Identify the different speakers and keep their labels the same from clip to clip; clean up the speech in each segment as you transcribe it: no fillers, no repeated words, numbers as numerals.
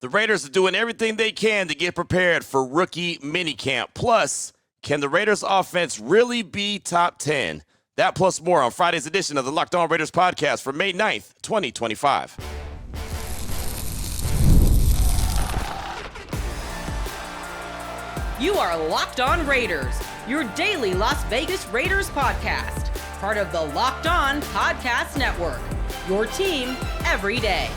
Speaker 1: The Raiders are doing everything they can to get prepared for rookie minicamp. Plus, can the Raiders offense really be top 10? That plus more on Friday's edition of the Locked On Raiders podcast for May 9th, 2025.
Speaker 2: You are Locked On Raiders, your daily Las Vegas Raiders podcast. Part of the Locked On Podcast Network, your team every day.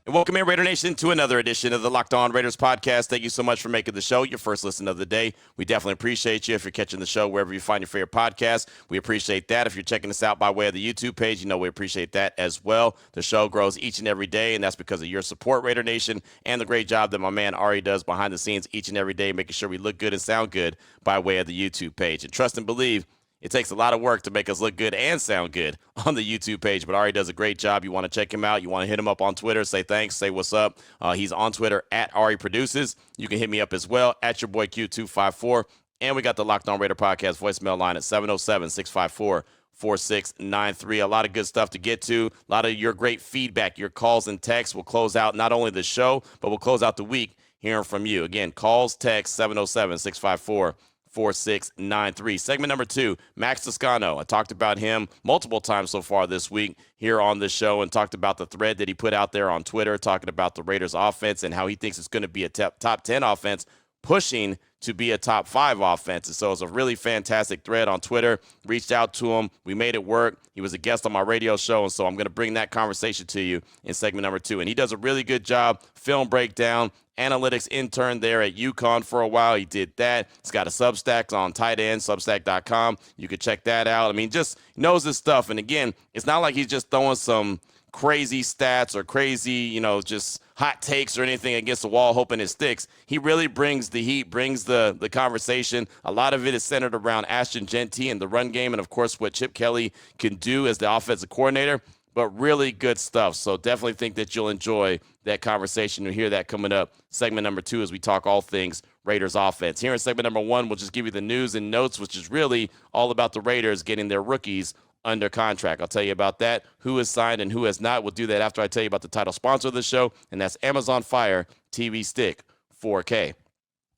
Speaker 1: And welcome in, Raider Nation, to another edition of the Locked On Raiders podcast. Thank you so much for making the show your first listen of the day. We definitely appreciate you if you're catching the show wherever you find your favorite podcast. We appreciate that. If you're checking us out by way of the YouTube page, we appreciate that as well. The show grows each and every day, and that's because of your support, Raider Nation, and the great job that my man Ari does behind the scenes each and every day, making sure we look good and sound good by way of the YouTube page. And trust and believe, it takes a lot of work to make us look good and sound good on the YouTube page, but Ari does a great job. You want to check him out. You want to hit him up on Twitter, say thanks, say what's up. He's on Twitter at Ari Produces. You can hit me up as well at your boy Q254. And we got the Locked On Raider podcast voicemail line at 707-654-4693. A lot of good stuff to get to. A lot of your great feedback, your calls and texts will close out not only the show, but we'll close out the week hearing from you. Again, calls, text, 707-654-4693. 4693. Segment number 2, Max Toscano. I talked about him multiple times so far this week here on the show and talked about the thread that he put out there on Twitter, talking about the Raiders offense and how he thinks it's going to be a top 10 offense, pushing to be a top 5 offense. And so it's a really fantastic thread on Twitter. Reached out to him. We made it work. He was a guest on my radio show, and so I'm going to bring that conversation to you in segment number 2. And he does a really good job, film breakdown, analytics intern there at UConn for a while. He did that. He's got a Substack on tight end, substack.com. You can check that out. I mean, just knows his stuff. And again, it's not like he's just throwing some crazy stats or crazy, just hot takes or anything against the wall hoping it sticks. He really brings the heat, brings the conversation. A lot of it is centered around Ashton Jeanty and the run game and, of course, what Chip Kelly can do as the offensive coordinator. But really good stuff. So definitely think that you'll enjoy that conversation. You'll hear that coming up. Segment number 2 as we talk all things Raiders offense. Here in segment number 1, we'll just give you the news and notes, which is really all about the Raiders getting their rookies under contract. I'll tell you about that, who is signed and who has not. We'll do that after I tell you about the title sponsor of the show, and that's Amazon Fire TV Stick 4K.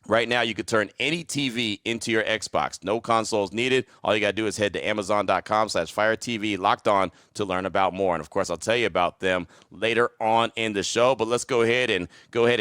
Speaker 1: Right now, you could turn any TV into your Xbox. No consoles needed. All you got to do is head to Amazon.com/FireTV Locked On to learn about more. And, of course, I'll tell you about them later on in the show. But let's go ahead and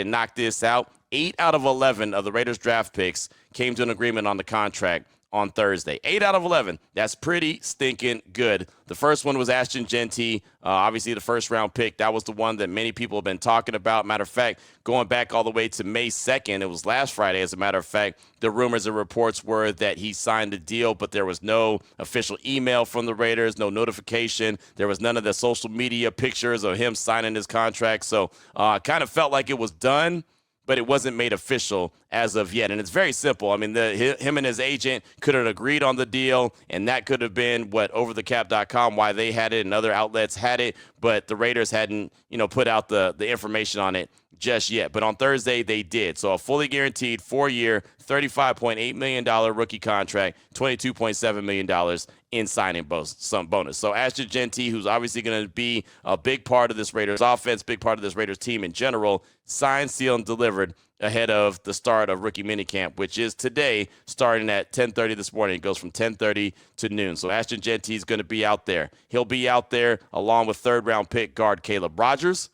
Speaker 1: knock this out. 8 out of 11 of the Raiders draft picks came to an agreement on the contract on Thursday. 8 out of 11. That's pretty stinking good. The first one was Ashton Jeanty, obviously the first-round pick. That was the one that many people have been talking about. Matter of fact, going back all the way to May 2nd, it was last Friday, as a matter of fact, the rumors and reports were that he signed the deal, but there was no official email from the Raiders, no notification. There was none of the social media pictures of him signing his contract. So kind of felt like it was done, but it wasn't made official as of yet. And it's very simple. I mean, him and his agent could have agreed on the deal, and that could have been overthecap.com, why they had it and other outlets had it, but the Raiders hadn't, put out the information on it just yet. But on Thursday, they did. So a fully guaranteed 4-year, $35.8 million rookie contract, $22.7 million in signing bonus. So Ashton Jeanty, who's obviously going to be a big part of this Raiders offense, big part of this Raiders team in general, signed, sealed, and delivered ahead of the start of rookie minicamp, which is today, starting at 10:30 this morning. It goes from 10:30 to noon. So Ashton Jeanty is going to be out there. He'll be out there along with third-round pick guard Caleb Rogers,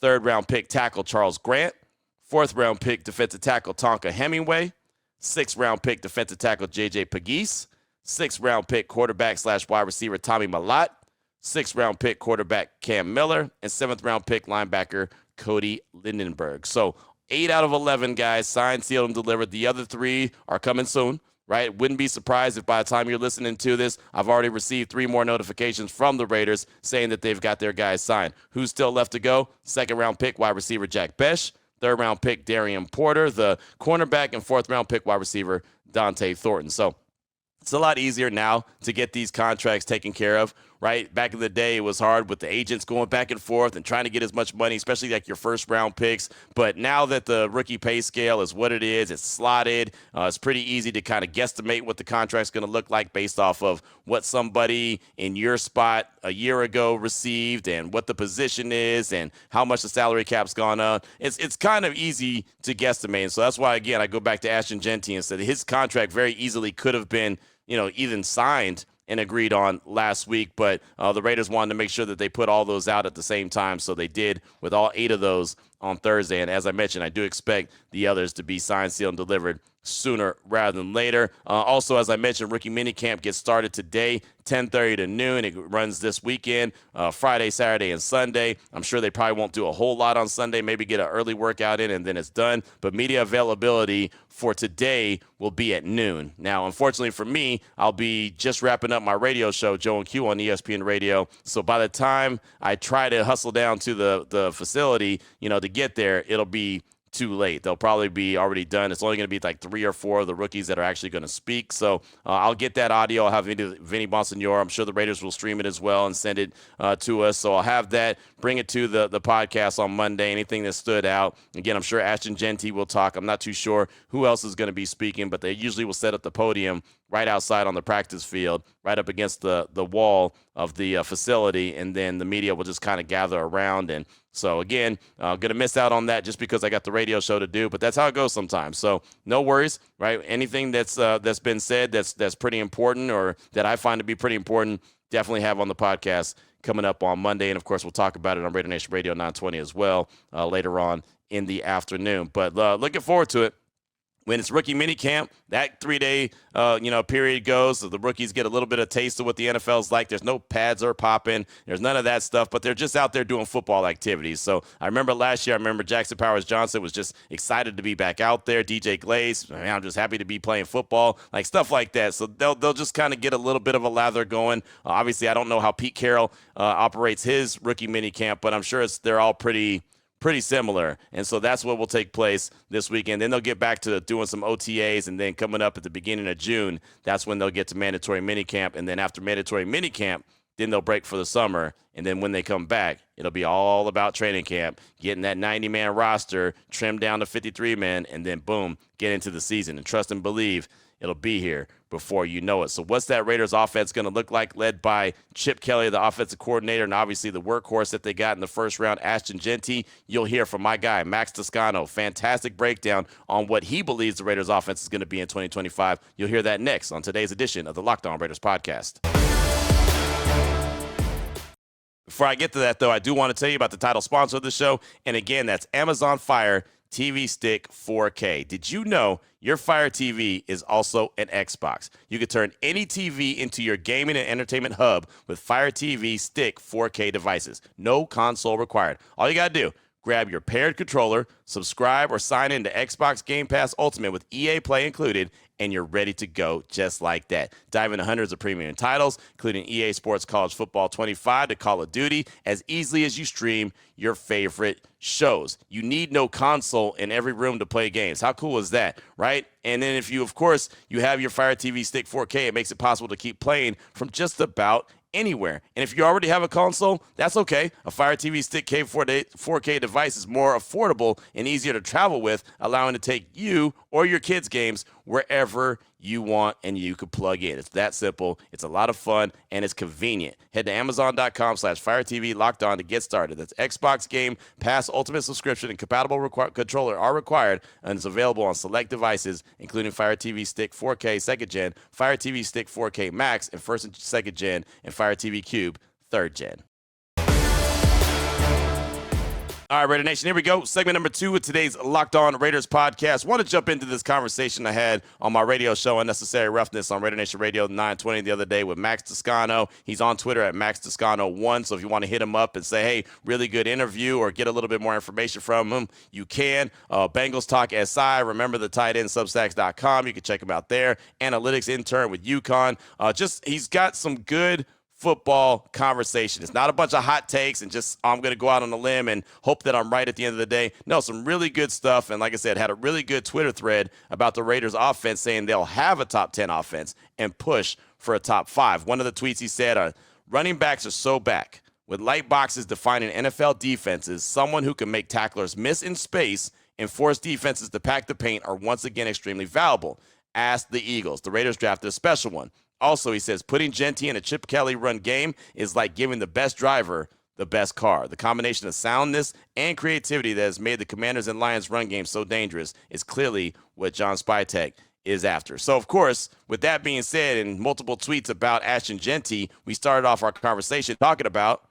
Speaker 1: third-round pick tackle Charles Grant, fourth-round pick defensive tackle Tonka Hemingway, sixth-round pick defensive tackle J.J. Pegues, sixth-round pick quarterback/wide receiver Tommy Mellott, sixth-round pick quarterback Cam Miller, and seventh-round pick linebacker Cody Lindenberg. So 8 out of 11 guys signed, sealed, and delivered. The other 3 are coming soon, right? Wouldn't be surprised if by the time you're listening to this, I've already received 3 more notifications from the Raiders saying that they've got their guys signed. Who's still left to go? Second-round pick wide receiver Jack Besh, third-round pick Darian Porter, the cornerback, and fourth-round pick wide receiver Dante Thornton. So it's a lot easier now to get these contracts taken care of. right? Back in the day, it was hard with the agents going back and forth and trying to get as much money, especially like your first round picks. But now that the rookie pay scale is what it is, it's slotted. It's pretty easy to kind of guesstimate what the contract's going to look like based off of what somebody in your spot a year ago received and what the position is and how much the salary cap's gone up. It's kind of easy to guesstimate. And so that's why, again, I go back to Ashton Genty and said his contract very easily could have been, even signed and agreed on last week, but the Raiders wanted to make sure that they put all those out at the same time, so they did with all 8 of those on Thursday. And as I mentioned, I do expect the others to be signed, sealed, and delivered sooner rather than later. Also, as I mentioned, rookie minicamp gets started today, 10:30 to noon. It runs this weekend, Friday, Saturday, and Sunday. I'm sure they probably won't do a whole lot on Sunday, maybe get an early workout in, and then it's done. But media availability for today will be at noon. Now, unfortunately for me, I'll be just wrapping up my radio show, Joe and Q, on ESPN Radio. So by the time I try to hustle down to the facility, to get there, it'll be too late. They'll probably be already done. It's only going to be like 3 or 4 of the rookies that are actually going to speak. So I'll get that audio. I'll have Vinny Bonsignore. I'm sure the Raiders will stream it as well and send it to us. So I'll have that, bring it to the podcast on Monday, anything that stood out. Again, I'm sure Ashton Genty will talk. I'm not too sure who else is going to be speaking, but they usually will set up the podium right outside on the practice field, right up against the wall of the facility, and then the media will just kind of gather around. And so, again, going to miss out on that just because I got the radio show to do, but that's how it goes sometimes. So no worries, right? Anything that's been said that's pretty important or that I find to be pretty important, definitely have on the podcast coming up on Monday. And, of course, we'll talk about it on Raider Nation Radio 920 as well later on in the afternoon. But looking forward to it. When it's rookie minicamp, that 3-day, period goes. So the rookies get a little bit of taste of what the NFL's like. There's no pads are popping. There's none of that stuff, but they're just out there doing football activities. So I remember last year, Jackson Powers Johnson was just excited to be back out there. DJ Glaze, I'm just happy to be playing football, like stuff like that. So they'll just kind of get a little bit of a lather going. Obviously, I don't know how Pete Carroll operates his rookie minicamp, but I'm sure they're all pretty similar. And so that's what will take place this weekend. Then they'll get back to doing some OTAs, and then coming up at the beginning of June, that's when they'll get to mandatory minicamp. And then after mandatory minicamp, then they'll break for the summer. And then when they come back, it'll be all about training camp, getting that 90-man roster trimmed down to 53 men, and then boom, get into the season. And trust and believe it'll be here before you know it. So what's that Raiders offense going to look like, led by Chip Kelly, the offensive coordinator, and obviously the workhorse that they got in the first round, Ashton Genty? You'll hear from my guy, Max Toscano. Fantastic breakdown on what he believes the Raiders offense is going to be in 2025. You'll hear that next on today's edition of the Locked On Raiders podcast. Before I get to that, though, I do want to tell you about the title sponsor of the show. And again, that's Amazon Fire TV Stick 4K. Did you know your Fire TV is also an Xbox? You can turn any TV into your gaming and entertainment hub with Fire TV Stick 4K devices. No console required. All you got to do, grab your paired controller, subscribe or sign in to Xbox Game Pass Ultimate with EA Play included, and you're ready to go just like that. Dive into hundreds of premium titles, including EA Sports College Football 25 to Call of Duty, as easily as you stream your favorite shows. You need no console in every room to play games. How cool is that, right? And then if you, of course, you have your Fire TV Stick 4K, it makes it possible to keep playing from just about anywhere. And if you already have a console, that's okay. A Fire TV Stick 4K device is more affordable and easier to travel with, allowing to take you or your kids' games wherever you want, and you could plug in. It's that simple. It's a lot of fun, and it's convenient. Head to Amazon.com/FireTV Locked On to get started. That's Xbox Game Pass Ultimate subscription and compatible controller are required, and it's available on select devices, including Fire TV Stick 4K 2nd Gen, Fire TV Stick 4K Max and 1st and 2nd Gen, and Fire TV Cube 3rd Gen. All right, Raider Nation, here we go. Segment number 2 of today's Locked On Raiders podcast. Want to jump into this conversation I had on my radio show, Unnecessary Roughness, on Raider Nation Radio 920 the other day with Max Toscano. He's on Twitter at Max Toscano1. So if you want to hit him up and say, hey, really good interview, or get a little bit more information from him, you can. Bengals Talk SI. Remember the tight end, Substacks.com. You can check him out there. Analytics intern with UConn. He's got some good football conversation. It's not a bunch of hot takes and just I'm going to go out on a limb and hope that I'm right at the end of the day. No, some really good stuff. And like I said, had a really good Twitter thread about the Raiders offense, saying they'll have a top 10 offense and push for a top 5. One of the tweets he said, Running backs are so back. With light boxes defining NFL defenses, someone who can make tacklers miss in space and force defenses to pack the paint are once again extremely valuable. Ask the Eagles. The Raiders drafted a special one. Also, he says, putting Genty in a Chip Kelly run game is like giving the best driver the best car. The combination of soundness and creativity that has made the Commanders and Lions run game so dangerous is clearly what John Spytek is after. So, of course, with that being said, and multiple tweets about Ashton Genty, we started off our conversation talking about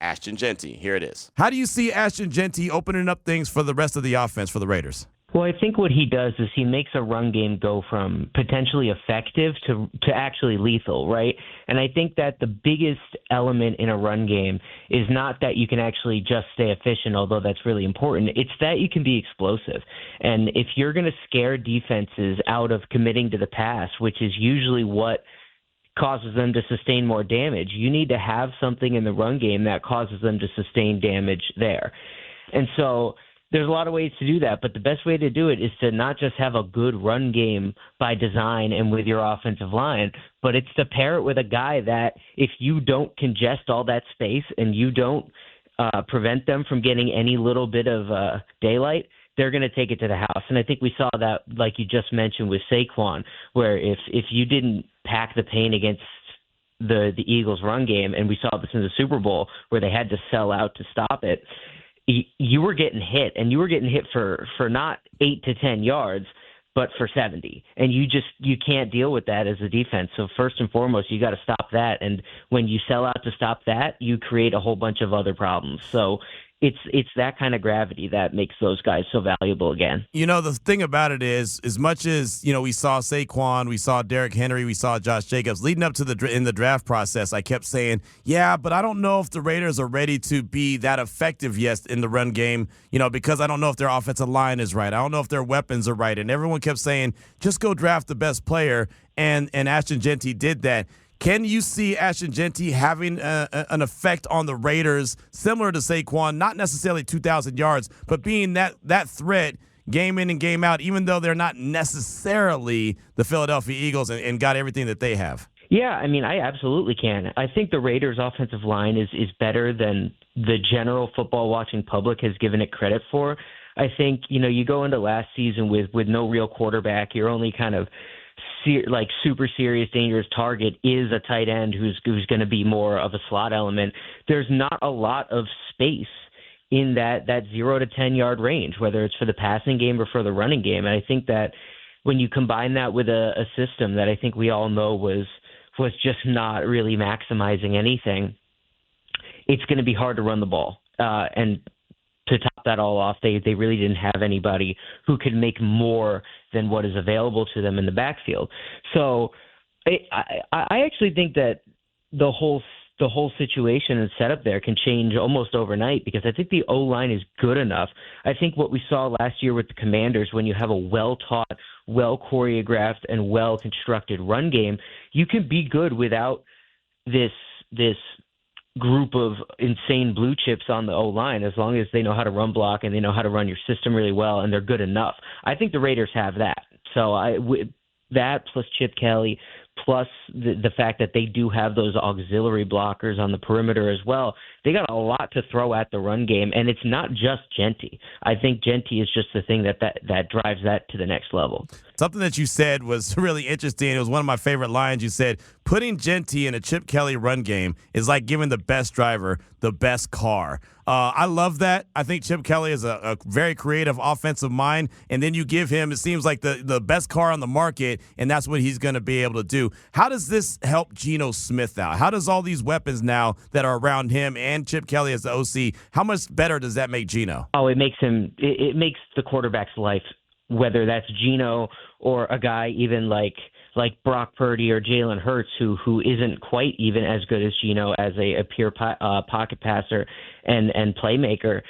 Speaker 1: Ashton Genty. Here it is. How do you see Ashton Genty opening up things for the rest of the offense for the Raiders?
Speaker 3: Well, I think what he does is he makes a run game go from potentially effective to actually lethal, right? And I think that the biggest element in a run game is not that you can actually just stay efficient, although that's really important. It's that you can be explosive. And if you're going to scare defenses out of committing to the pass, which is usually what causes them to sustain more damage, you need to have something in the run game that causes them to sustain damage there. And so there's a lot of ways to do that, but the best way to do it is to not just have a good run game by design and with your offensive line, but it's to pair it with a guy that if you don't congest all that space and you don't prevent them from getting any little bit of daylight, they're going to take it to the house. And I think we saw that, like you just mentioned, with Saquon, where if you didn't pack the paint against the Eagles' run game, and we saw this in the Super Bowl where they had to sell out to stop it, you were getting hit, and you were getting hit for not 8 to 10 yards, but for 70. And you can't deal with that as a defense. So first and foremost, you got to stop that. And when you sell out to stop that, you create a whole bunch of other problems. So it's that kind of gravity that makes those guys so valuable again.
Speaker 1: You know, the thing about it is, as much as, you know, we saw Saquon, we saw Derrick Henry, we saw Josh Jacobs, leading up to in the draft process, I kept saying, yeah, but I don't know if the Raiders are ready to be that effective yet in the run game, you know, because I don't know if their offensive line is right. I don't know if their weapons are right. And everyone kept saying, just go draft the best player. And Ashton Genty did that. Can you see Ashton Genty having an effect on the Raiders similar to Saquon, not necessarily 2,000 yards, but being that threat game in and game out, even though they're not necessarily the Philadelphia Eagles and got everything that they have?
Speaker 3: Yeah, I mean, I absolutely can. I think the Raiders' offensive line is better than the general football watching public has given it credit for. I think, you know, you go into last season with no real quarterback. You're only kind of super serious, dangerous target is a tight end who's going to be more of a slot element. There's not a lot of space in that 0 to 10 yard range, whether it's for the passing game or for the running game. And I think that when you combine that with a system that I think we all know was just not really maximizing anything, it's going to be hard to run the ball. And to top that all off, they really didn't have anybody who could make more than what is available to them in the backfield. So I actually think that the whole situation and setup there can change almost overnight, because I think the O-line is good enough. I think what we saw last year with the Commanders, when you have a well-taught, well-choreographed, and well-constructed run game, you can be good without this group of insane blue chips on the O-line, as long as they know how to run block and they know how to run your system really well, and they're good enough. I think the Raiders have that. So that plus Chip Kelly, plus the fact that they do have those auxiliary blockers on the perimeter as well, they got a lot to throw at the run game, and it's not just Genty. I think Genty is just the thing that drives that to the next level.
Speaker 1: Something that you said was really interesting. It was one of my favorite lines. You said, putting Genty in a Chip Kelly run game is like giving the best driver the best car. I love that. I think Chip Kelly is a very creative offensive mind, and then you give him, it seems like the best car on the market, and that's what he's going to be able to do. How does this help Geno Smith out? How does all these weapons now that are around him and Chip Kelly as the OC, how much better does that make Geno?
Speaker 3: Oh, it makes the quarterback's life, whether that's Geno or a guy even like Brock Purdy or Jalen Hurts, who isn't quite even as good as Geno as a pure pocket passer and playmaker.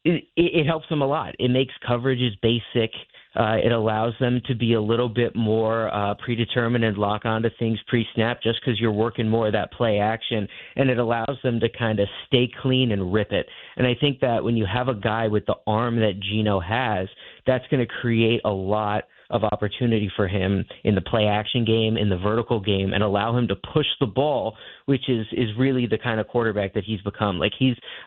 Speaker 3: It helps them a lot. It makes coverages basic. It allows them to be a little bit more predetermined and lock onto things pre-snap, just because you're working more of that play action, and it allows them to kind of stay clean and rip it. And I think that when you have a guy with the arm that Geno has, that's going to create a lot of opportunity for him in the play action game, in the vertical game, and allow him to push the ball, which is really the kind of quarterback that he's become. Like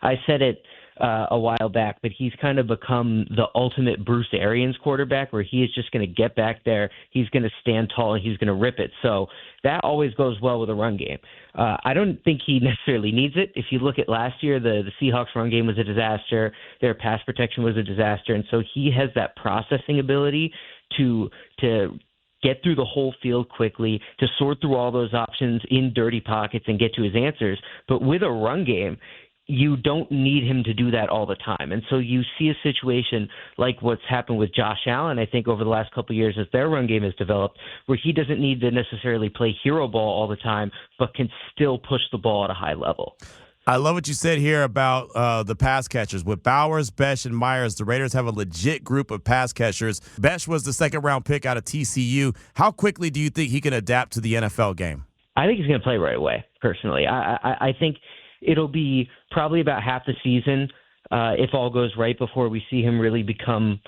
Speaker 3: I said it a while back, but he's kind of become the ultimate Bruce Arians quarterback, where he is just going to get back there, he's going to stand tall, and he's going to rip it. So that always goes well with a run game. I don't think he necessarily needs it. If you look at last year, the Seahawks run game was a disaster. Their pass protection was a disaster. And so he has that processing ability to get through the whole field quickly, to sort through all those options in dirty pockets and get to his answers. But with a run game, you don't need him to do that all the time. And so you see a situation like what's happened with Josh Allen, I think, over the last couple of years as their run game has developed, where he doesn't need to necessarily play hero ball all the time, but can still push the ball at a high level.
Speaker 1: I love what you said here about the pass catchers. With Bowers, Besh, and Myers, the Raiders have a legit group of pass catchers. Besh was the second-round pick out of TCU. How quickly do you think he can adapt to the NFL game? I
Speaker 3: think he's going to play right away, personally. I think it'll be probably about half the season, if all goes right, before we see him really become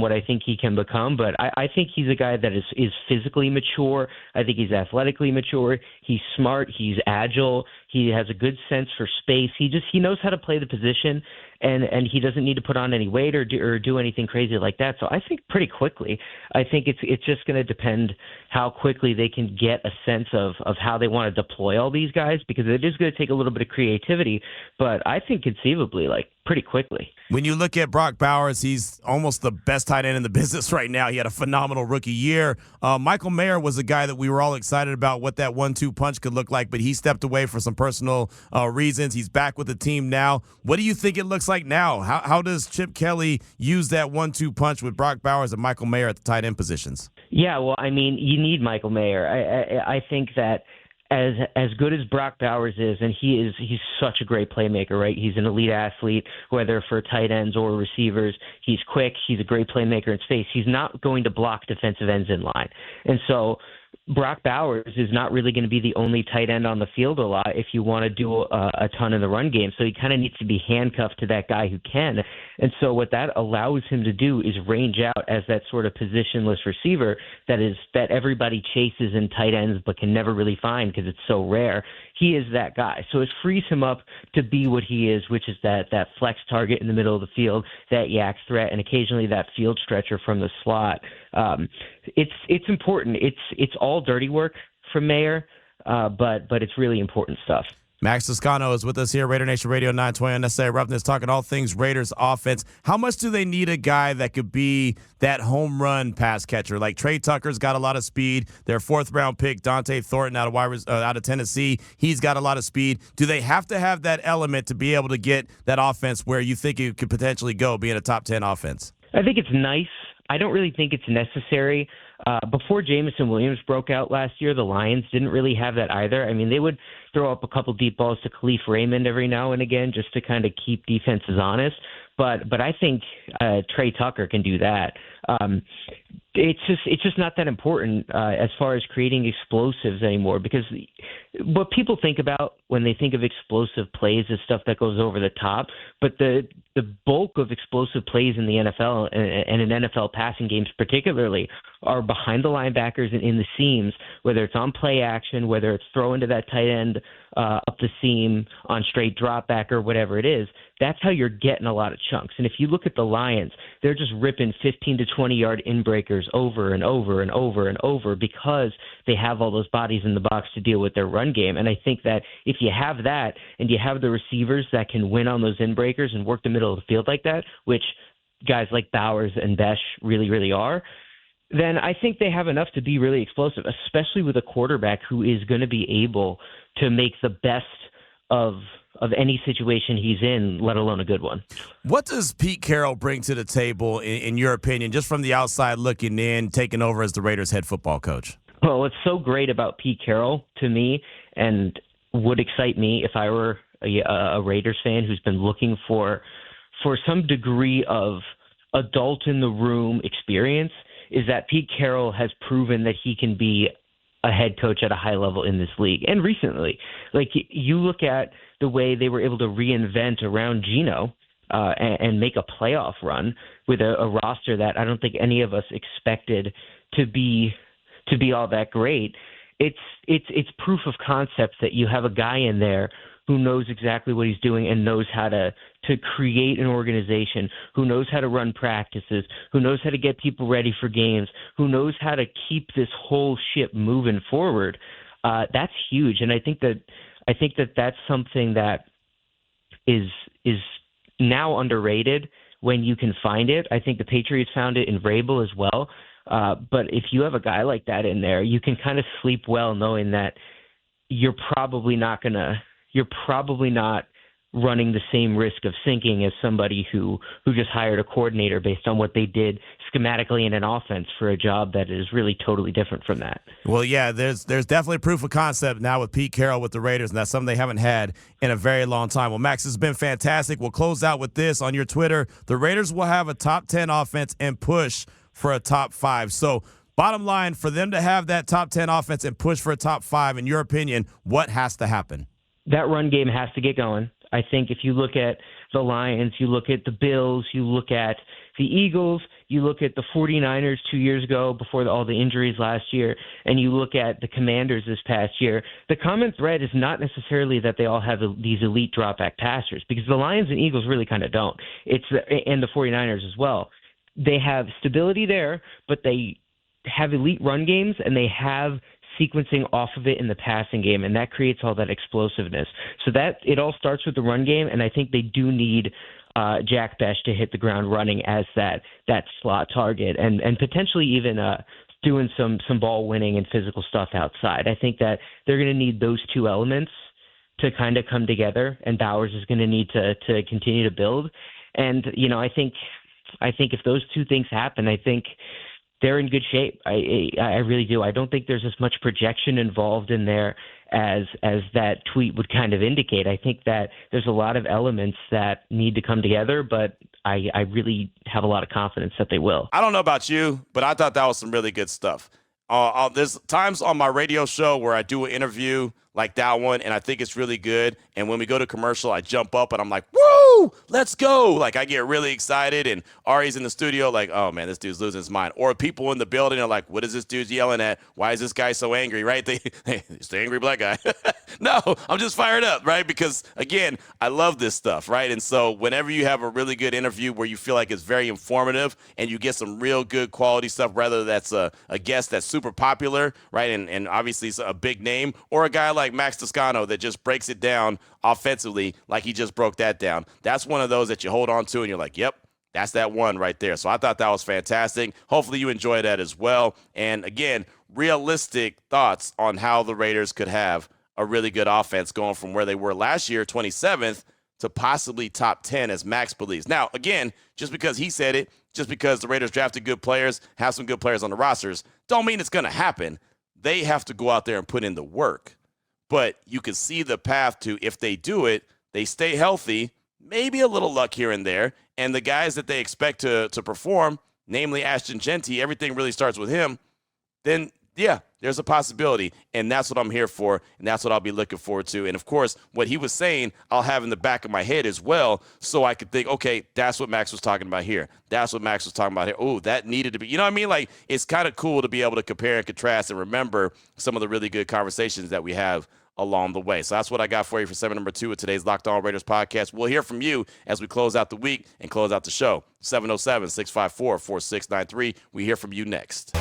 Speaker 3: what I think he can become. But I think he's a guy that is physically mature. I think he's athletically mature. He's smart. He's agile. He has a good sense for space. He knows how to play the position, and he doesn't need to put on any weight or do anything crazy like that. So I think pretty quickly. I think it's just going to depend how quickly they can get a sense of how they want to deploy all these guys, because it is going to take a little bit of creativity. But I think conceivably, like, pretty quickly.
Speaker 1: When you look at Brock Bowers, he's almost the best tight end in the business right now. He had a phenomenal rookie year. Michael Mayer was a guy that we were all excited about what that 1-2 punch could look like, but he stepped away for some personal reasons. He's back with the team now. What do you think it looks like now? How does Chip Kelly use that 1-2 punch with Brock Bowers and Michael Mayer at the tight end positions?
Speaker 3: Yeah, well, I mean, you need Michael Mayer. I think that as good as Brock Bowers is, and he's such a great playmaker, right? He's an elite athlete, whether for tight ends or receivers. He's quick. He's a great playmaker in space. He's not going to block defensive ends in line. And so Brock Bowers is not really going to be the only tight end on the field a lot if you want to do a ton in the run game. So he kind of needs to be handcuffed to that guy who can. And so what that allows him to do is range out as that sort of positionless receiver that everybody chases in tight ends but can never really find because it's so rare. He is that guy. So it frees him up to be what he is, which is that flex target in the middle of the field, that yak threat, and occasionally that field stretcher from the slot. It's important. It's all dirty work from Mayer, but it's really important stuff.
Speaker 1: Max Toscano is with us here, Raider Nation Radio 920 Unnecessary Roughness, talking all things Raiders offense. How much do they need a guy that could be that home run pass catcher? Like Trey Tucker's got a lot of speed. Their fourth-round pick, Dante Thornton out of Tennessee, he's got a lot of speed. Do they have to have that element to be able to get that offense where you think it could potentially go, being a top 10 offense?
Speaker 3: I think it's nice. I don't really think it's necessary. Before Jameson Williams broke out last year, the Lions didn't really have that either. I mean, they would throw up a couple deep balls to Khalif Raymond every now and again just to kind of keep defenses honest. But I think Trey Tucker can do that. It's just not that important as far as creating explosives anymore, because what people think about when they think of explosive plays is stuff that goes over the top. But the bulk of explosive plays in the NFL and in NFL passing games particularly are behind the linebackers and in the seams, whether it's on play action, whether it's throwing to that tight end up the seam on straight drop back or whatever it is. That's how you're getting a lot of chunks. And if you look at the Lions, they're just ripping 15 to 20-yard in-breakers over and over and over and over because they have all those bodies in the box to deal with their run game. And I think that if you have that and you have the receivers that can win on those in-breakers and work the middle of the field like that, which guys like Bowers and Besh really, really are, then I think they have enough to be really explosive, especially with a quarterback who is going to be able to make the best of any situation he's in, let alone a good one.
Speaker 1: What does Pete Carroll bring to the table, in your opinion, just from the outside looking in, taking over as the Raiders head football coach?
Speaker 3: Well, what's so great about Pete Carroll to me, and would excite me if I were a Raiders fan who's been looking for some degree of adult in the room experience, is that Pete Carroll has proven that he can be a head coach at a high level in this league. And recently, like, you look at the way they were able to reinvent around Geno and make a playoff run with a roster that I don't think any of us expected to be all that great. It's proof of concept that you have a guy in there who knows exactly what he's doing and knows how to create an organization, who knows how to run practices, who knows how to get people ready for games, who knows how to keep this whole ship moving forward. That's huge, and I think that that's something that is now underrated when you can find it. I think the Patriots found it in Vrabel as well. But if you have a guy like that in there, you can kind of sleep well knowing that you're probably not running the same risk of sinking as somebody who just hired a coordinator based on what they did schematically in an offense for a job that is really totally different from that.
Speaker 1: Well, yeah, there's definitely proof of concept now with Pete Carroll with the Raiders, and that's something they haven't had in a very long time. Well, Max, this has been fantastic. We'll close out with this on your Twitter. The Raiders will have a top 10 offense and push for a top 5. So bottom line, for them to have that top 10 offense and push for a top 5, in your opinion, what has to happen?
Speaker 3: That run game has to get going. I think if you look at the Lions, you look at the Bills, you look at the Eagles, you look at the 49ers 2 years ago before all the injuries last year, and you look at the Commanders this past year, the common thread is not necessarily that they all have these elite drop-back passers, because the Lions and Eagles really kind of don't. And the 49ers as well. They have stability there, but they have elite run games, and they have sequencing off of it in the passing game, and that creates all that explosiveness. So that it all starts with the run game, and I think they do need Jack Bech to hit the ground running as that slot target, and potentially even doing some ball winning and physical stuff outside. I think that they're going to need those two elements to kind of come together, and Bowers is going to need to continue to build. And I think if those two things happen, I think they're in good shape. I really do. I don't think there's as much projection involved in there as that tweet would kind of indicate. I think that there's a lot of elements that need to come together, but I really have a lot of confidence that they will.
Speaker 1: I don't know about you, but I thought that was some really good stuff. There's times on my radio show where I do an interview like that one, and I think it's really good. And when we go to commercial, I jump up and I'm like, woo, let's go. Like, I get really excited, and Ari's in the studio like, oh, man, this dude's losing his mind. Or people in the building are like, what is this dude yelling at? Why is this guy so angry, right? It's the angry black guy. No, I'm just fired up, right? Because, again, I love this stuff, right? And so whenever you have a really good interview where you feel like it's very informative and you get some real good quality stuff, whether that's a guest that's super popular, right, and obviously it's a big name, or a guy like Max Toscano that just breaks it down offensively like he just broke that down. That's one of those that you hold on to and you're like, yep, that's that one right there. So I thought that was fantastic. Hopefully you enjoyed that as well. And again, realistic thoughts on how the Raiders could have a really good offense going from where they were last year, 27th, to possibly top 10 as Max believes. Now, again, just because he said it, just because the Raiders drafted good players, have some good players on the rosters, don't mean it's going to happen. They have to go out there and put in the work. But you can see the path to, if they do it, they stay healthy, maybe a little luck here and there, and the guys that they expect to perform, namely Ashton Genty, everything really starts with him, then, yeah, there's a possibility, and that's what I'm here for, and that's what I'll be looking forward to. And, of course, what he was saying, I'll have in the back of my head as well, so I could think, okay, that's what Max was talking about here. That's what Max was talking about here. Oh, that needed to be. You know what I mean? Like, it's kind of cool to be able to compare and contrast and remember some of the really good conversations that we have along the way. So that's what I got for you for segment number 2 of today's Locked On Raiders podcast. We'll hear from you as we close out the week and close out the show. 707-654-4693. We hear from you next.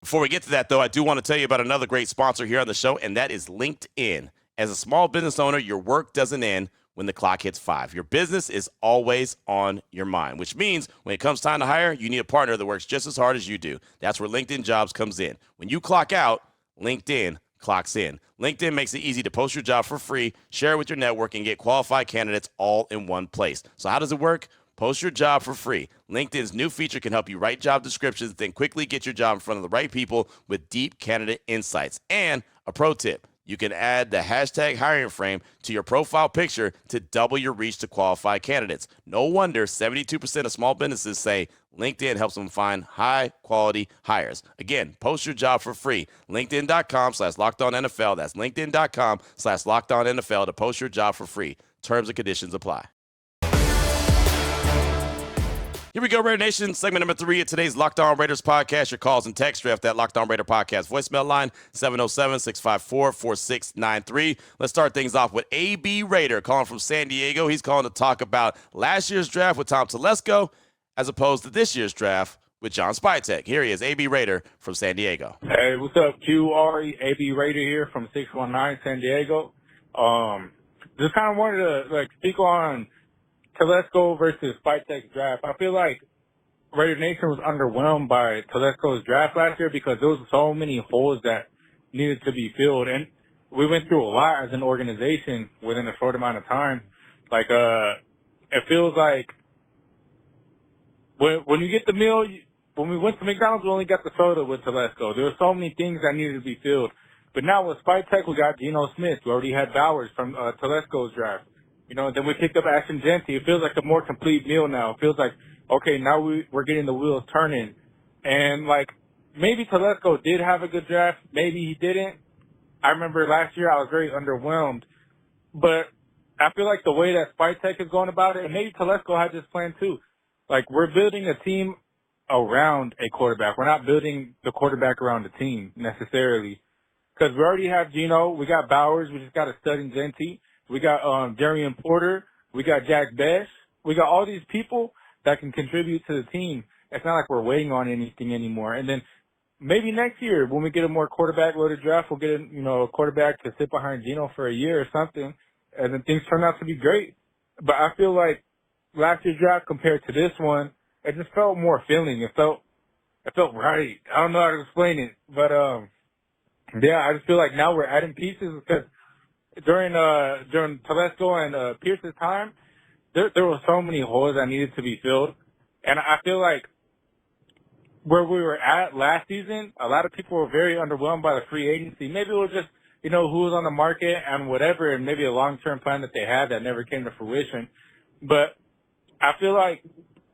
Speaker 1: Before we get to that, though, I do want to tell you about another great sponsor here on the show, and that is LinkedIn. As a small business owner, your work doesn't end when the clock hits 5. Your business is always on your mind, which means when it comes time to hire, you need a partner that works just as hard as you do. That's where LinkedIn Jobs comes in. When you clock out, LinkedIn clocks in. LinkedIn makes it easy to post your job for free, share it with your network, and get qualified candidates all in one place. So how does it work? Post your job for free. LinkedIn's new feature can help you write job descriptions, then quickly get your job in front of the right people with deep candidate insights. And a pro tip, you can add the hashtag hiring frame to your profile picture to double your reach to qualified candidates. No wonder 72% of small businesses say LinkedIn helps them find high-quality hires. Again, post your job for free. LinkedIn.com/LockedOnNFL. That's LinkedIn.com/LockedOnNFL to post your job for free. Terms and conditions apply. Here we go, Raider Nation. Segment number 3 of today's Locked On Raiders podcast. Your calls and text draft that Locked On Raider podcast voicemail line, 707-654-4693. Let's start things off with AB Raider calling from San Diego. He's calling to talk about last year's draft with Tom Telesco as opposed to this year's draft with John Spytek. Here he is, AB Raider from San Diego.
Speaker 4: Hey, what's up, Q, Ari? AB Raider here from 619 San Diego. Just kind of wanted to speak on Telesco versus Spytek's draft. I feel like Raider Nation was underwhelmed by Telesco's draft last year because there was so many holes that needed to be filled, and we went through a lot as an organization within a short amount of time. It feels like when you get the meal, when we went to McDonald's, we only got the soda with Telesco. There were so many things that needed to be filled. But now with Spytek, we got Geno Smith. We already had Bowers from Telesco's draft. Then we picked up Ashton Genty. It feels like a more complete meal now. It feels like, okay, now we're getting the wheels turning. And, maybe Telesco did have a good draft. Maybe he didn't. I remember last year I was very underwhelmed. But I feel like the way that Spytek is going about it, and maybe Telesco had this plan too. We're building a team around a quarterback. We're not building the quarterback around the team necessarily. Because we already have Geno. We got Bowers. We just got a stud in Genty. We got Darian Porter. We got Jack Best. We got all these people that can contribute to the team. It's not like we're waiting on anything anymore. And then maybe next year when we get a more quarterback-loaded draft, we'll get a quarterback to sit behind Geno for a year or something, and then things turn out to be great. But I feel like last year's draft compared to this one, it just felt more filling. It felt right. I don't know how to explain it, but yeah, I just feel like now we're adding pieces because during Telesco and Pierce's time, there were so many holes that needed to be filled. And I feel like where we were at last season, a lot of people were very underwhelmed by the free agency. Maybe it was just, who was on the market and whatever, and maybe a long-term plan that they had that never came to fruition. But I feel like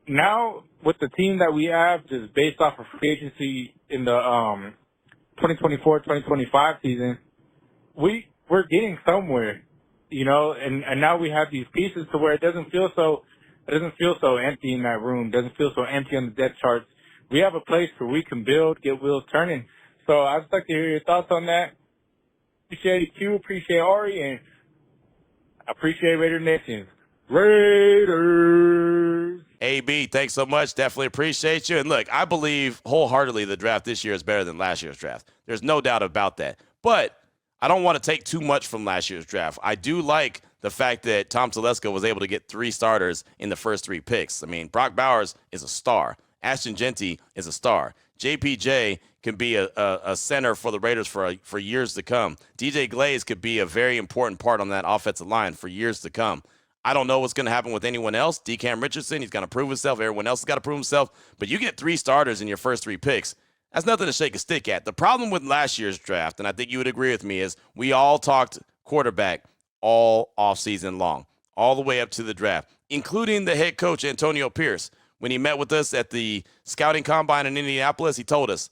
Speaker 4: now with the team that we have, just based off of free agency in the 2024-2025 season, we're getting somewhere, and now we have these pieces to where it doesn't feel so empty in that room, doesn't feel so empty on the depth charts. We have a place where we can build, get wheels turning. So I'd just like to hear your thoughts on that. Appreciate Q, appreciate Ari, and appreciate Raider Nation. Raiders!
Speaker 1: AB, thanks so much. Definitely appreciate you. And look, I believe wholeheartedly the draft this year is better than last year's draft. There's no doubt about that. But I don't want to take too much from last year's draft. I do like the fact that Tom Telesco was able to get 3 starters in the first 3 picks. I mean, Brock Bowers is a star. Ashton Genty is a star. JPJ can be a center for the Raiders for years to come. DJ Glaze could be a very important part on that offensive line for years to come. I don't know what's going to happen with anyone else. DeCam Richardson, he's going to prove himself. Everyone else has got to prove himself. But you get 3 starters in your first 3 picks. That's nothing to shake a stick at. The problem with last year's draft, and I think you would agree with me, is we all talked quarterback all offseason long, all the way up to the draft, including the head coach, Antonio Pierce. When he met with us at the scouting combine in Indianapolis, he told us,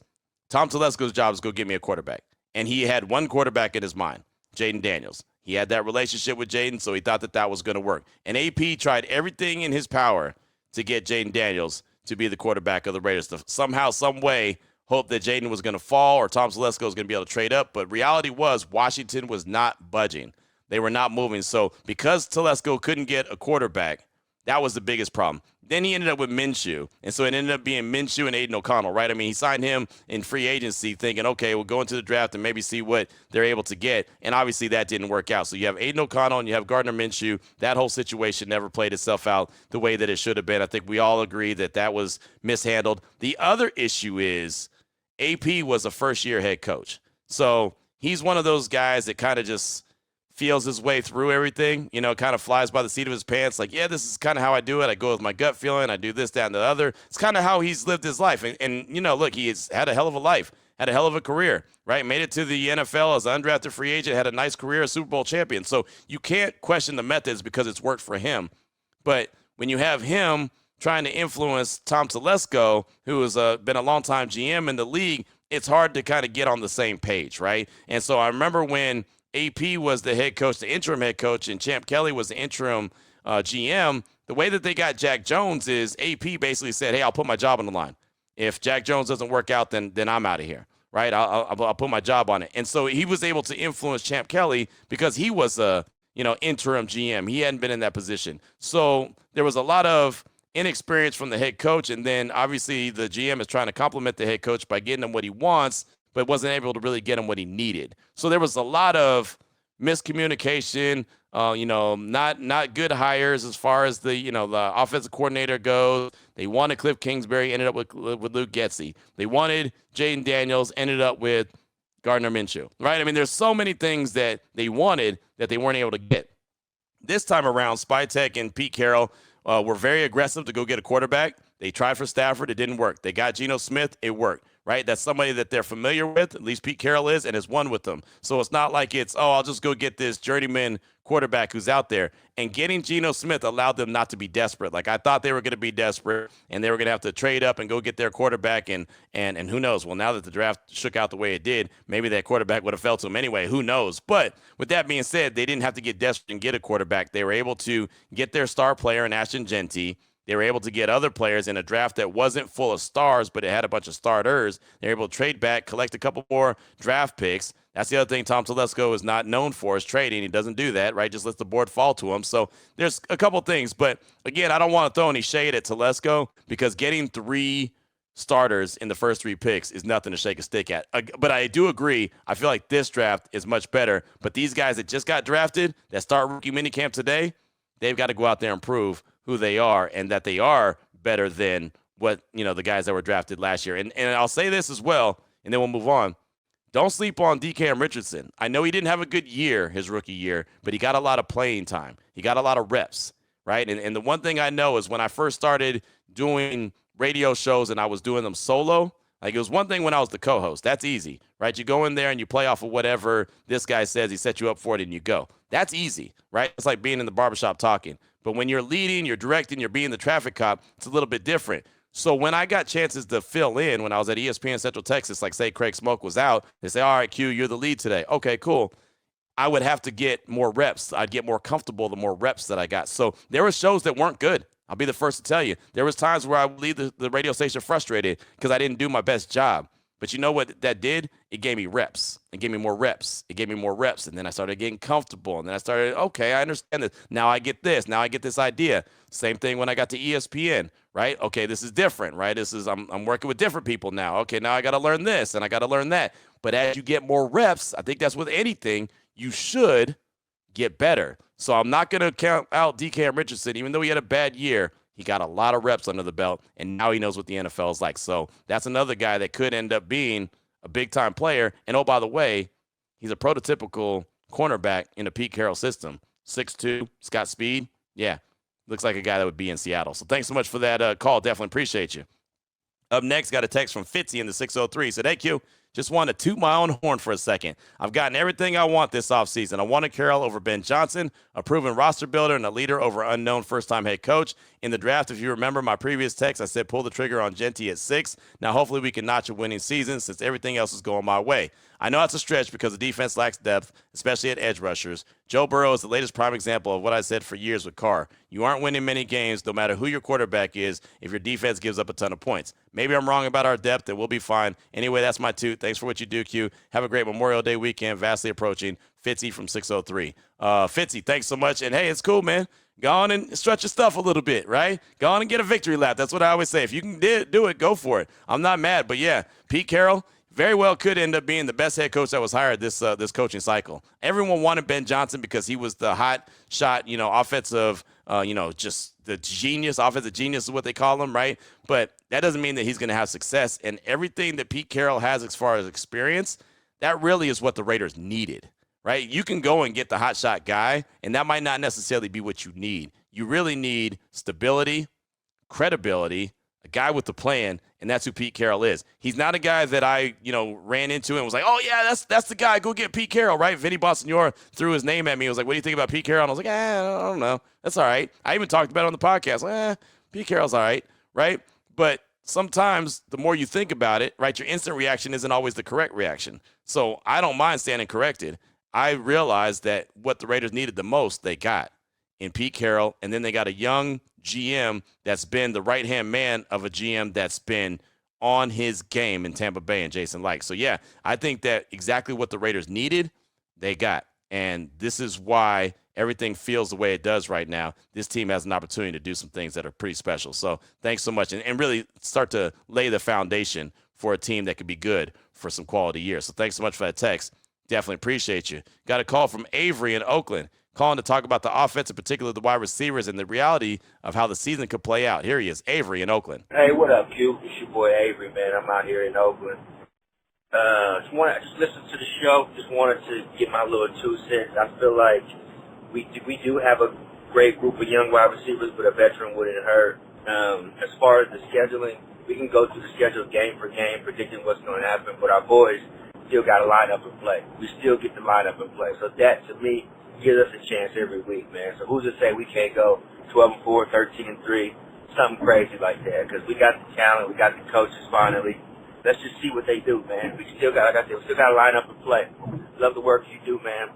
Speaker 1: Tom Telesco's job is go get me a quarterback. And he had one quarterback in his mind, Jaden Daniels. He had that relationship with Jaden, so he thought that was going to work. And AP tried everything in his power to get Jaden Daniels to be the quarterback of the Raiders, to somehow, some way, hope that Jaden was going to fall or Tom Telesco was going to be able to trade up. But reality was Washington was not budging. They were not moving. So because Telesco couldn't get a quarterback, that was the biggest problem. Then he ended up with Minshew, and so it ended up being Minshew and Aiden O'Connell, right? I mean, he signed him in free agency thinking, okay, we'll go into the draft and maybe see what they're able to get, and obviously that didn't work out. So you have Aiden O'Connell and you have Gardner Minshew. That whole situation never played itself out the way that it should have been. I think we all agree that was mishandled. The other issue is AP was a first-year head coach. So he's one of those guys that kind of just feels his way through everything, kind of flies by the seat of his pants. Like, yeah, this is kind of how I do it. I go with my gut feeling. I do this, that, and the other. It's kind of how he's lived his life. And look, he's had a hell of a life, had a hell of a career, right? Made it to the NFL as an undrafted free agent, had a nice career, a Super Bowl champion. So you can't question the methods because it's worked for him. But when you have him trying to influence Tom Telesco, who has been a longtime GM in the league, it's hard to kind of get on the same page, right? And so I remember when AP was the head coach, the interim head coach, and Champ Kelly was the interim GM. The way that they got Jack Jones is AP basically said, hey, I'll put my job on the line. If Jack Jones doesn't work out, then I'm out of here, right? I'll put my job on it. And so he was able to influence Champ Kelly because he was a interim GM. He hadn't been in that position. So there was a lot of inexperience from the head coach, and then obviously the GM is trying to compliment the head coach by getting him what he wants, but wasn't able to really get him what he needed. So there was a lot of miscommunication, not good hires as far as the offensive coordinator goes. They wanted Cliff Kingsbury, ended up with Luke Getsy. They wanted Jaden Daniels, ended up with Gardner Minshew, right? I mean, there's so many things that they wanted that they weren't able to get. This time around, Spytek and Pete Carroll were very aggressive to go get a quarterback. They tried for Stafford. It didn't work. They got Geno Smith. It worked, right? That's somebody that they're familiar with, at least Pete Carroll is, and has won with them. So it's not like it's, I'll just go get this journeyman quarterback who's out there. And getting Geno Smith allowed them not to be desperate. Like I thought they were going to be desperate, and they were going to have to trade up and go get their quarterback. And who knows? Well, now that the draft shook out the way it did, maybe that quarterback would have fell to him anyway. Who knows? But with that being said, they didn't have to get desperate and get a quarterback. They were able to get their star player in Ashton Genty. They were able to get other players in a draft that wasn't full of stars, but it had a bunch of starters. They were able to trade back, collect a couple more draft picks. That's the other thing Tom Telesco is not known for, is trading. He doesn't do that, right? Just lets the board fall to him. So there's a couple things. But, again, I don't want to throw any shade at Telesco because getting 3 starters in the first 3 picks is nothing to shake a stick at. But I do agree. I feel like this draft is much better. But these guys that just got drafted, that start rookie minicamp today, they've got to go out there and prove who they are and that they are better than what, the guys that were drafted last year. And I'll say this as well, and then we'll move on. Don't sleep on DK Richardson. I know he didn't have a good year, his rookie year, but he got a lot of playing time. He got a lot of reps, right? And the one thing I know is when I first started doing radio shows and I was doing them solo, like it was one thing when I was the co-host. That's easy, right? You go in there and you play off of whatever this guy says. He set you up for it and you go. That's easy, right? It's like being in the barbershop talking. But when you're leading, you're directing, you're being the traffic cop, it's a little bit different. So when I got chances to fill in when I was at ESPN Central Texas, like say Craig Smoke was out, they say, all right, Q, you're the lead today. Okay, cool. I would have to get more reps. I'd get more comfortable the more reps that I got. So there were shows that weren't good. I'll be the first to tell you. There was times where I would leave the radio station frustrated because I didn't do my best job. But you know what that did? It gave me reps. It gave me more reps. It gave me more reps. And then I started getting comfortable. And then I started, okay, I understand this. Now I get this. Now I get this idea. Same thing when I got to ESPN, right? Okay, this is different, right? I'm working with different people now. Okay, now I got to learn this and I got to learn that. But as you get more reps, I think that's with anything, you should get better. So I'm not going to count out DK Richardson, even though he had a bad year. He got a lot of reps under the belt, and now he knows what the NFL is like. So that's another guy that could end up being a big-time player. And, oh, by the way, he's a prototypical cornerback in the Pete Carroll system. 6'2", he's got speed. Yeah, looks like a guy that would be in Seattle. So thanks so much for that call. Definitely appreciate you. Up next, got a text from Fitzy in the 603. He said, hey, Q, just wanted to toot my own horn for a second. I've gotten everything I want this offseason. I wanted Carroll over Ben Johnson, a proven roster builder, and a leader over unknown first-time head coach. In the draft, if you remember my previous text, I said pull the trigger on Genty at 6. Now, hopefully we can notch a winning season since everything else is going my way. I know it's a stretch because the defense lacks depth, especially at edge rushers. Joe Burrow is the latest prime example of what I said for years with Carr. You aren't winning many games no matter who your quarterback is if your defense gives up a ton of points. Maybe I'm wrong about our depth and we'll be fine. Anyway, that's my toot. Thanks for what you do, Q. Have a great Memorial Day weekend, vastly approaching. Fitzy from 603. Fitzy, thanks so much. And, hey, it's cool, man. Go on and stretch your stuff a little bit, right? Go on and get a victory lap. That's what I always say. If you can do it, go for it. I'm not mad. But, yeah, Pete Carroll very well could end up being the best head coach that was hired this coaching cycle. Everyone wanted Ben Johnson because he was the hot shot, offensive, just the genius. Offensive genius is what they call him, right? But that doesn't mean that he's going to have success. And everything that Pete Carroll has as far as experience, that really is what the Raiders needed. Right? You can go and get the hotshot guy, and that might not necessarily be what you need. You really need stability, credibility, a guy with a plan, and that's who Pete Carroll is. He's not a guy that I, ran into and was like, oh, yeah, that's the guy. Go get Pete Carroll, right? Vinny Bonsignore threw his name at me. He was like, what do you think about Pete Carroll? And I was like, I don't know. That's all right. I even talked about it on the podcast. Like, Pete Carroll's all right? But sometimes the more you think about it, right, your instant reaction isn't always the correct reaction. So I don't mind standing corrected. I realized that what the Raiders needed the most, they got in Pete Carroll, and then they got a young GM that's been the right-hand man of a GM that's been on his game in Tampa Bay and Jason Licht. So, yeah, I think that exactly what the Raiders needed, they got. And this is why everything feels the way it does right now. This team has an opportunity to do some things that are pretty special. So thanks so much. And really start to lay the foundation for a team that could be good for some quality years. So thanks so much for that text. Definitely appreciate you. Got a call from Avery in Oakland, calling to talk about the offense, in particular the wide receivers, and the reality of how the season could play out. Here he is, Avery in Oakland.
Speaker 5: Hey, what up, Q? It's your boy Avery, man. I'm out here in Oakland. Just listened to the show. Just wanted to get my little 2 cents. I feel like we do have a great group of young wide receivers, but a veteran wouldn't hurt. As far as the scheduling, we can go through the schedule game for game, predicting what's going to happen, but our boys still got to line up and play. We still get to line up and play. So that, to me, gives us a chance every week, man. So who's to say we can't go 12-4, 13-3, something crazy like that? Because we got the talent, we got the coaches finally. Let's just see what they do, man. We still got, like I said, we still got to line up and play. Love the work you do, man.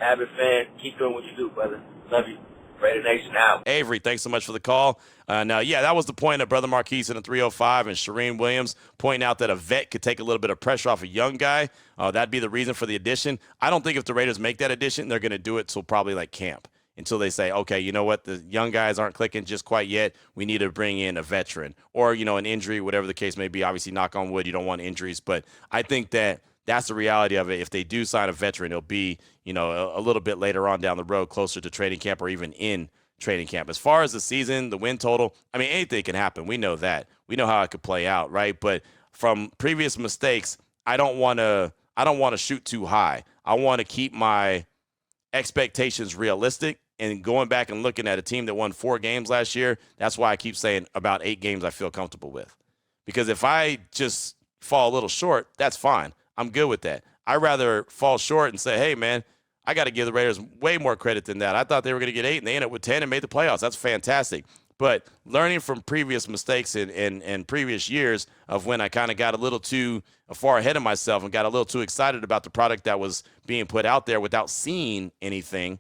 Speaker 5: Avid fan, keep doing what you do, brother. Love you. Raider Nation out.
Speaker 1: Avery, thanks so much for the call. Now, yeah, that was the point of Brother Marquise in the 305 and Shereen Williams pointing out that a vet could take a little bit of pressure off a young guy. That'd be the reason for the addition. I don't think if the Raiders make that addition, they're going to do it till probably like camp, until they say, okay, you know what, the young guys aren't clicking just quite yet. We need to bring in a veteran or, an injury, whatever the case may be. Obviously, knock on wood, you don't want injuries. But I think that that's the reality of it. If they do sign a veteran, it'll be, a little bit later on down the road, closer to training camp or even in training camp. As far as the season, the win total, I mean, anything can happen. We know that. We know how it could play out, right? But from previous mistakes, I don't want to shoot too high. I want to keep my expectations realistic. And going back and looking at a team that won 4 games last year, that's why I keep saying about 8 games I feel comfortable with. Because if I just fall a little short, that's fine. I'm good with that. I'd rather fall short and say, hey, man, I got to give the Raiders way more credit than that. I thought they were going to get 8, and they ended up with 10 and made the playoffs. That's fantastic. But learning from previous mistakes in previous years of when I kind of got a little too far ahead of myself and got a little too excited about the product that was being put out there without seeing anything,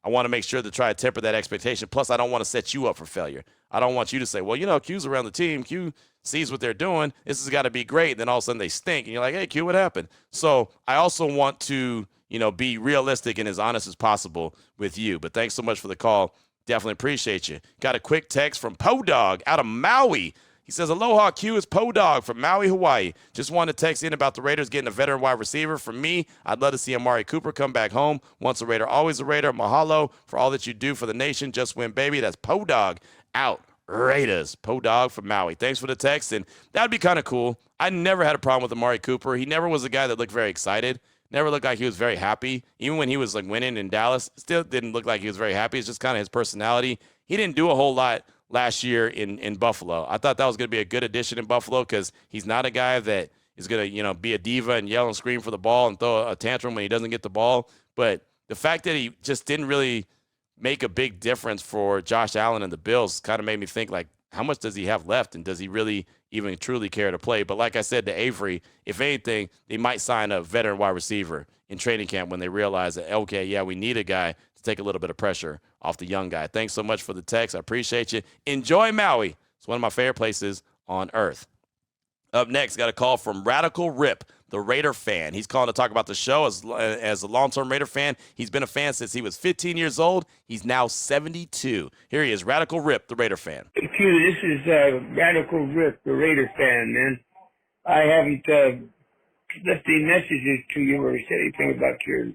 Speaker 1: I want to make sure to try to temper that expectation. Plus, I don't want to set you up for failure. I don't want you to say, well, Q's around the team. Q sees what they're doing. This has got to be great. And then all of a sudden they stink. And you're like, hey, Q, what happened? So I also want to, be realistic and as honest as possible with you. But thanks so much for the call. Definitely appreciate you. Got a quick text from Podog out of Maui. He says, aloha, Q, is Podog from Maui, Hawaii. Just wanted to text in about the Raiders getting a veteran wide receiver. For me, I'd love to see Amari Cooper come back home. Once a Raider, always a Raider. Mahalo for all that you do for the nation. Just win, baby. That's Podog out. Raiders. Podog from Maui. Thanks for the text. And that would be kind of cool. I never had a problem with Amari Cooper. He never was a guy that looked very excited. Never looked like he was very happy. Even when he was like winning in Dallas, still didn't look like he was very happy. It's just kind of his personality. He didn't do a whole lot last year in Buffalo. I thought that was going to be a good addition in Buffalo because he's not a guy that is going to, be a diva and yell and scream for the ball and throw a tantrum when he doesn't get the ball. But the fact that he just didn't really make a big difference for Josh Allen and the Bills kind of made me think, like, how much does he have left, and does he really even truly care to play? But like I said to Avery, if anything, they might sign a veteran wide receiver in training camp when they realize that, okay, yeah, we need a guy to take a little bit of pressure off the young guy. Thanks so much for the text. I appreciate you. Enjoy Maui. It's one of my favorite places on earth. Up next, got a call from Radical Rip, the Raider fan. He's calling to talk about the show as a long-term Raider fan. He's been a fan since he was 15 years old. He's now 72. Here he is, Radical Rip, the Raider fan.
Speaker 6: Hey, Q, this is Radical Rip, the Raider fan, man. I haven't left any messages to you or said anything about your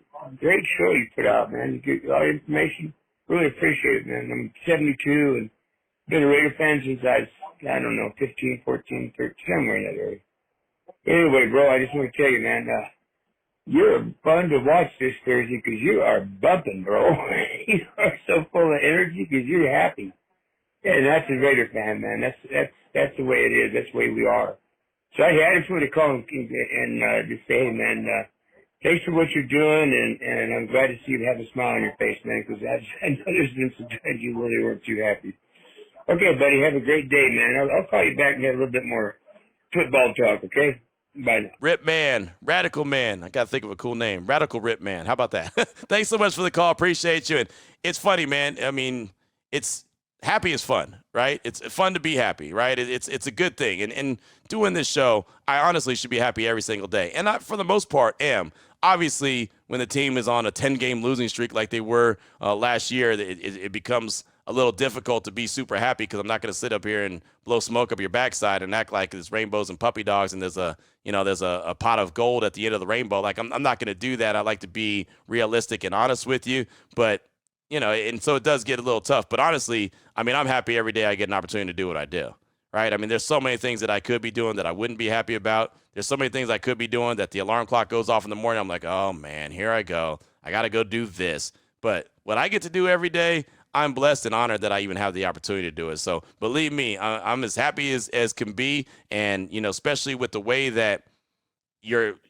Speaker 6: great show you put out, man. You get a lot of information. Really appreciate it, man. I'm 72 and been a Raider fan since I don't know, 15, 14, 13, somewhere in that area. Anyway, bro, I just want to tell you, man, you're fun to watch this Thursday because you are bumping, bro. You are so full of energy because you're happy. And that's a Raider fan, man. That's the way it is. That's the way we are. So I just wanted to call and just say, hey, man, thanks for what you're doing, and I'm glad to see you have a smile on your face, man, because I know there's been some times you really weren't too happy. Okay, buddy, have a great day, man. I'll call you back and have a little bit more football talk, okay? Bye.
Speaker 1: Rip Man, Radical Man. I got to think of a cool name. Radical Rip Man. How about that? Thanks so much for the call. Appreciate you. And it's funny, man. I mean, it's happy is fun, right? It's fun to be happy, right? It's a good thing. And doing this show, I honestly should be happy every single day. And I, for the most part, am. Obviously, when the team is on a 10-game losing streak like they were last year, it becomes a little difficult to be super happy because I'm not going to sit up here and blow smoke up your backside and act like there's rainbows and puppy dogs and there's a pot of gold at the end of the rainbow. Like I'm not going to do that. I like to be realistic and honest with you, but and so it does get a little tough. But honestly, I mean, I'm happy every day I get an opportunity to do what I do, right? I mean, there's so many things that I could be doing that I wouldn't be happy about. There's so many things I could be doing that the alarm clock goes off in the morning. I'm like, oh man, here I go. I got to go do this. But what I get to do every day, I'm blessed and honored that I even have the opportunity to do it. So believe me, I'm as happy as can be. And, especially with the way that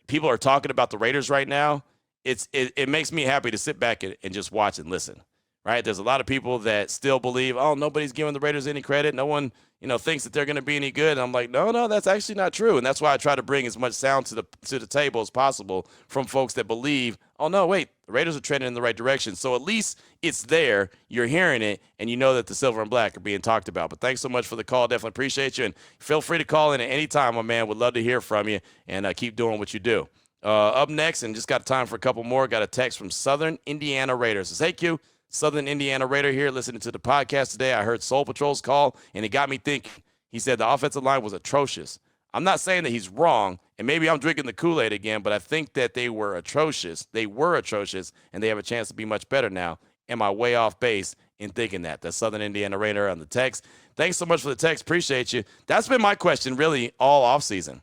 Speaker 1: people are talking about the Raiders right now, it makes me happy to sit back and just watch and listen, right? There's a lot of people that still believe, oh, nobody's giving the Raiders any credit. No one, thinks that they're going to be any good. And I'm like, no, that's actually not true. And that's why I try to bring as much sound to the table as possible from folks that believe, oh, no, wait, the Raiders are trending in the right direction. So at least it's there. You're hearing it, and you know that the silver and black are being talked about. But thanks so much for the call. Definitely appreciate you. And feel free to call in at any time, my man. Would love to hear from you, and keep doing what you do. Up next, and just got time for a couple more, got a text from Southern Indiana Raiders. It says, hey, Q, Southern Indiana Raider here, listening to the podcast today. I heard Soul Patrol's call, and it got me thinking. He said the offensive line was atrocious. I'm not saying that he's wrong, and maybe I'm drinking the Kool-Aid again, but I think that they were atrocious. They were atrocious, and they have a chance to be much better now. Am I way off base in thinking that? That's Southern Indiana Raider on the text. Thanks so much for the text. Appreciate you. That's been my question really all offseason.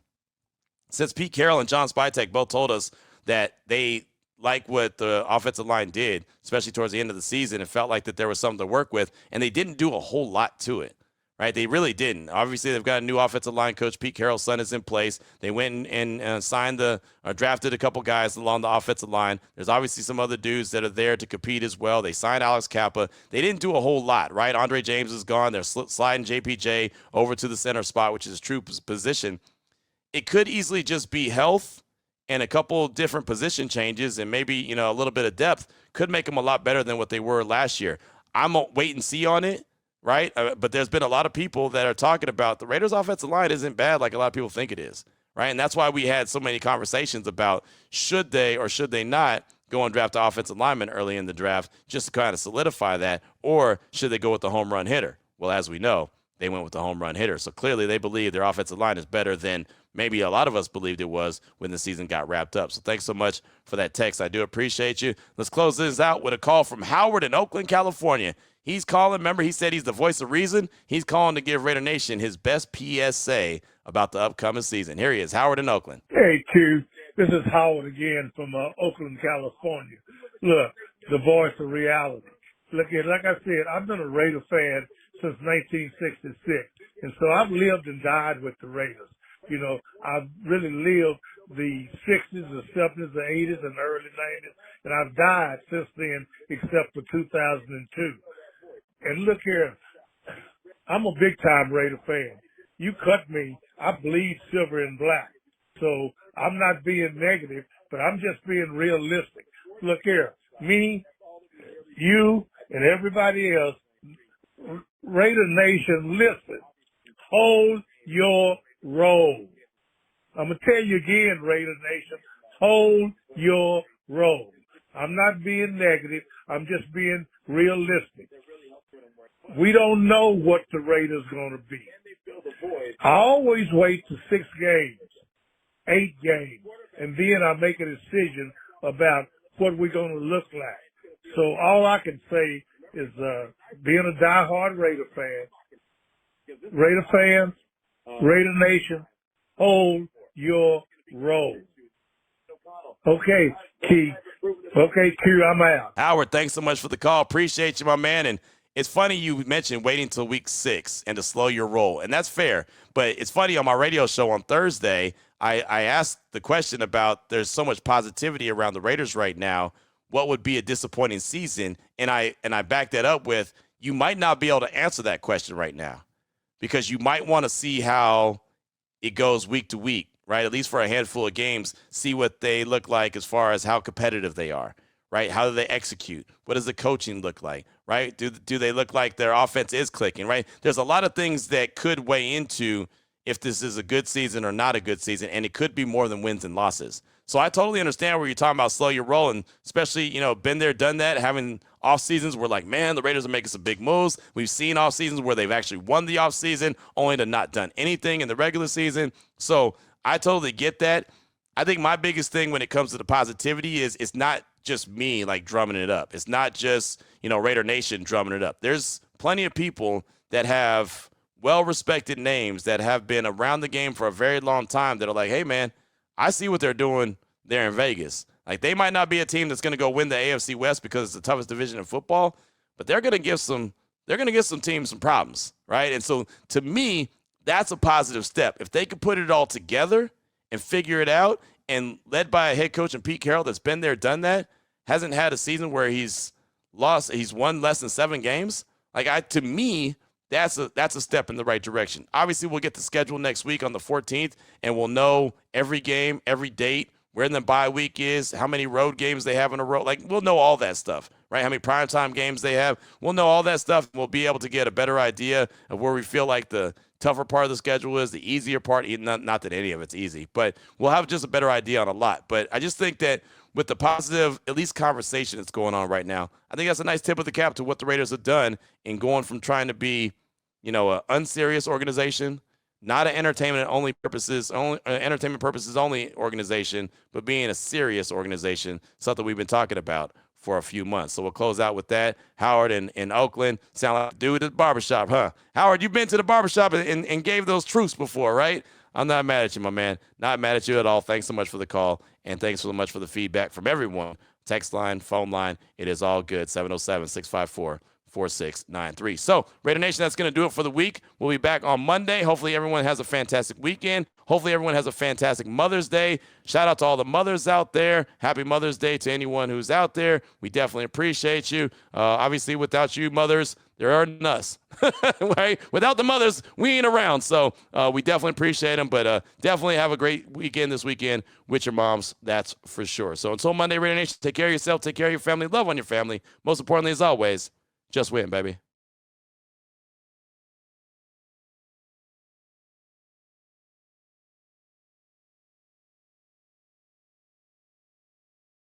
Speaker 1: Since Pete Carroll and John Spytek both told us that they like what the offensive line did, especially towards the end of the season, and felt like that there was something to work with, and they didn't do a whole lot to it. Right, they really didn't. Obviously, they've got a new offensive line coach. Pete Carroll's son is in place. They went and signed drafted a couple guys along the offensive line. There's obviously some other dudes that are there to compete as well. They signed Alex Kappa. They didn't do a whole lot, right? Andre James is gone. They're sliding JPJ over to the center spot, which is his true position. It could easily just be health and a couple different position changes, and maybe a little bit of depth could make them a lot better than what they were last year. I'm a wait and see on it. Right? But there's been a lot of people that are talking about the Raiders' offensive line isn't bad like a lot of people think it is. Right? And that's why we had so many conversations about should they or should they not go and draft an offensive lineman early in the draft just to kind of solidify that, or should they go with the home run hitter? Well, as we know, they went with the home run hitter. So clearly they believe their offensive line is better than maybe a lot of us believed it was when the season got wrapped up. So thanks so much for that text. I do appreciate you. Let's close this out with a call from Howard in Oakland, California. He's calling. Remember, he said he's the voice of reason. He's calling to give Raider Nation his best PSA about the upcoming season. Here he is, Howard in Oakland.
Speaker 7: Hey, Q. This is Howard again from Oakland, California. Look, the voice of reality. Look, like I said, I've been a Raider fan since 1966, and so I've lived and died with the Raiders. I've really lived the 60s, the 70s, the 80s, and the early 90s, and I've died since then except for 2002. And look here, I'm a big-time Raider fan. You cut me, I bleed silver and black. So I'm not being negative, but I'm just being realistic. Look here, me, you, and everybody else, Raider Nation, listen, hold your roll. I'm going to tell you again, Raider Nation, hold your roll. I'm not being negative. I'm just being realistic. We don't know what the Raiders going to be. I always wait to 6 games, 8 games, and then I make a decision about what we're going to look like. So all I can say is being a diehard Raider fans, Raider Nation, hold your roll. Okay, Q, I'm out.
Speaker 1: Howard, thanks so much for the call. Appreciate you, my man. And it's funny you mentioned waiting till week 6 and to slow your roll, and that's fair. But it's funny, on my radio show on Thursday, I asked the question about there's so much positivity around the Raiders right now. What would be a disappointing season? And I backed that up with you might not be able to answer that question right now because you might want to see how it goes week to week, right? At least for a handful of games, see what they look like as far as how competitive they are, right? How do they execute? What does the coaching look like, right? Do they look like their offense is clicking, right? There's a lot of things that could weigh into if this is a good season or not a good season, and it could be more than wins and losses. So I totally understand where you're talking about slow your roll, and especially, been there, done that, having off seasons where like, man, the Raiders are making some big moves. We've seen off seasons where they've actually won the off season only to not done anything in the regular season. So I totally get that. I think my biggest thing when it comes to the positivity is it's not just me like drumming it up. It's not just, Raider Nation drumming it up. There's plenty of people that have well-respected names that have been around the game for a very long time that are like, hey, man, I see what they're doing there in Vegas. Like, they might not be a team that's going to go win the AFC West because it's the toughest division in football, but they're going to give some teams some problems, right? And so to me, that's a positive step. If they could put it all together and figure it out, and led by a head coach in Pete Carroll that's been there, done that, hasn't had a season where he's won less than 7 games. To me, that's a step in the right direction. Obviously, we'll get the schedule next week on the 14th, and we'll know every game, every date, where the bye week is, how many road games they have in a row. We'll know all that stuff, right? How many primetime games they have. We'll know all that stuff. We'll be able to get a better idea of where we feel like the tougher part of the schedule is, the easier part. Not that any of it's easy, but we'll have just a better idea on a lot. But I just think that with the positive, at least conversation that's going on right now, I think that's a nice tip of the cap to what the Raiders have done in going from trying to be, an unserious organization, not an entertainment purposes only organization, but being a serious organization, something we've been talking about for a few months. So we'll close out with that. Howard in Oakland, sound like a dude at the barbershop, huh? Howard, you've been to the barbershop and gave those truths before, right? I'm not mad at you, my man. Not mad at you at all. Thanks so much for the call, and thanks so much for the feedback from everyone. Text line, phone line, it is all good. 707-654-4693. So, Raider Nation, that's going to do it for the week. We'll be back on Monday. Hopefully everyone has a fantastic weekend. Hopefully everyone has a fantastic Mother's Day. Shout out to all the mothers out there. Happy Mother's Day to anyone who's out there. We definitely appreciate you. Obviously, without you mothers, there aren't us, right? Without the mothers, we ain't around. So we definitely appreciate them, but definitely have a great weekend this weekend with your moms. That's for sure. So until Monday, Raider Nation, take care of yourself, take care of your family, love on your family. Most importantly, as always, just win, baby.